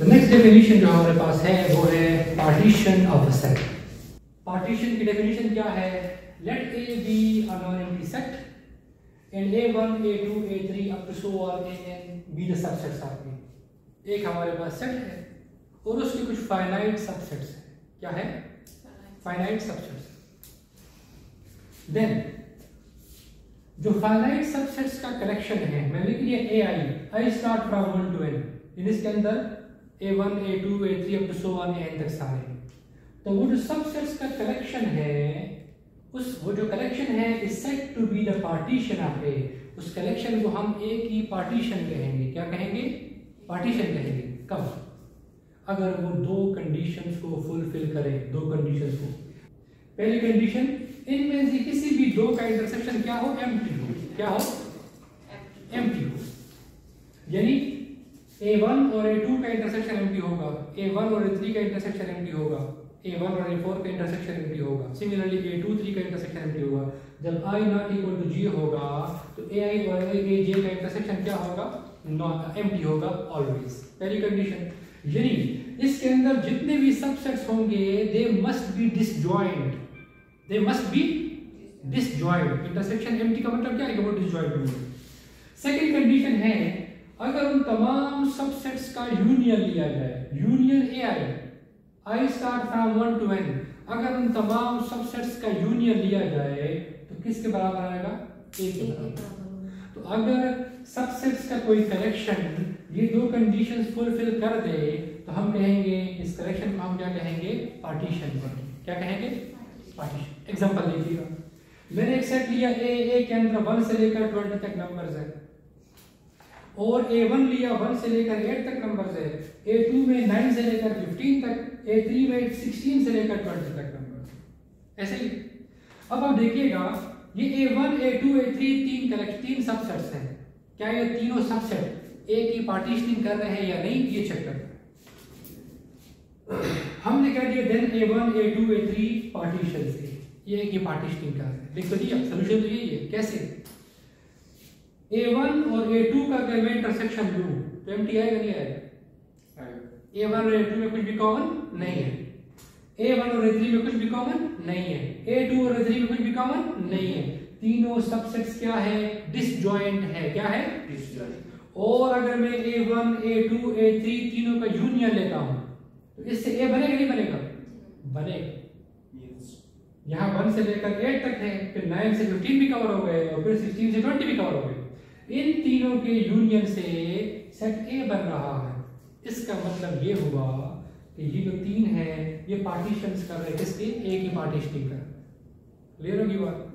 तो next definition जो हमारे पास है वो है partition of a set. Partition की डेफिनेशन क्या है? Let A be a non empty set and a1 a2 a3 up to so on an be the subsets of A. एक हमारे पास सेट है और उसके कुछ फाइनाइट सबसेट्स हैं। क्या है? Finite subsets. देन जो फाइनाइट सबसेट्स का कलेक्शन है, मैं लिख लिया ai start from 1 to n, इसके अंदर a1 a2 a3 up to so on n तक सारे। तो वो जो सबसेट्स का कलेक्शन है, वो जो कलेक्शन है is said to be the partition of A. उस कलेक्शन को हम ए की पार्टीशन कहेंगे। क्या कहेंगे? पार्टीशन कहेंगे। कब? अगर वो दो कंडीशंस को फुलफिल करे। दो कंडीशंस को। पहली कंडीशन, इनमें से किसी भी दो का इंटरसेक्शन क्या हो? एम्प्टी हो। क्या हो? एम्प्टी हो। यानी a1 और a2 का इंटरसेक्शन एम्प्टी होगा, a1 और a3 का इंटरसेक्शन एम्प्टी होगा, a1 और a4 का इंटरसेक्शन एम्प्टी होगा। सिमिलरली a2 3 का इंटरसेक्शन एम्प्टी होगा। जब i not equal to g होगा तो ai और aj का इंटरसेक्शन क्या होगा? नॉट एम्प्टी होगा ऑलवेज। पहली कंडीशन। यानी इसके अंदर जितने भी सबसेट्स होंगे they must be disjoint. They must be disjoint. Intersection empty का मतलब क्या है? कि वो डिसजॉइंट होंगे। सेकंड कंडीशन है, अगर उन तमाम सबसेट्स का यूनियन लिया जाए, union ai start from 1 to n, अगर उन तमाम सबसेट्स का यूनियन लिया जाए तो किसके बराबर आएगा? a के बराबर। तो अगर सबसेट्स का कोई कलेक्शन ये दो कंडीशंस फुलफिल कर दे तो हम कहेंगे इस कलेक्शन को हम क्या कहेंगे? पार्टीशन करेंगे। क्या कहेंगे? पार्टीशन। एग्जांपल देखिएगा, मैंने एक सेट लिया ए के अंदर 1 से लेकर 20 तक नंबर्स है, और a1 लिया 1 से लेकर 8 तक नंबर्स है, a2 में 9 से लेकर 15 तक, a3 में 16 से लेकर 20 तक नंबर्स है। ऐसे ही अब आप देखिएगा ये a1 a2 a3 तीन सबसेट्स हैं। क्या ये तीनों सबसेट ए की पार्टीशनिंग कर रहे हैं या नहीं? ये चेक करते हैं। हमने कह दिया then a1 a2 a3 partition से ये की पार्टीशनिंग कर रहे हैं। देखो जी अब सॉल्यूशन तो यही है। कैसे? a1 और a2 का अगर मैं इंटरसेक्शन लूं तो एम्प्टी आएगा नहीं आएगा? a1 और a2 में कुछ भी कॉमन नहीं है, a1 और a3 में कुछ भी कॉमन नहीं है, a2 और a3 में कुछ भी कॉमन नहीं है। तीनों सबसेट्स क्या है? डिसजॉइंट है। क्या है? डिसजॉइंट। और अगर मैं a1 a2 a3 तीनों का यूनियन लेता हूं तो इससे a बनेगा नहीं बनेगा? बनेगा। यहाँ 1 से लेकर 8 तक है, फिर 9 से 15 भी कवर हो गए और फिर 16 से 20 भी कवर हो गए। इन तीनों के यूनियन से सेट ए बन रहा है। इसका मतलब ये हुआ कि ये जो तीन है ये पार्टीशंस कर रहे हैं। किसके? ए की पार्टीशनिंग कर। क्लियर होगी बात?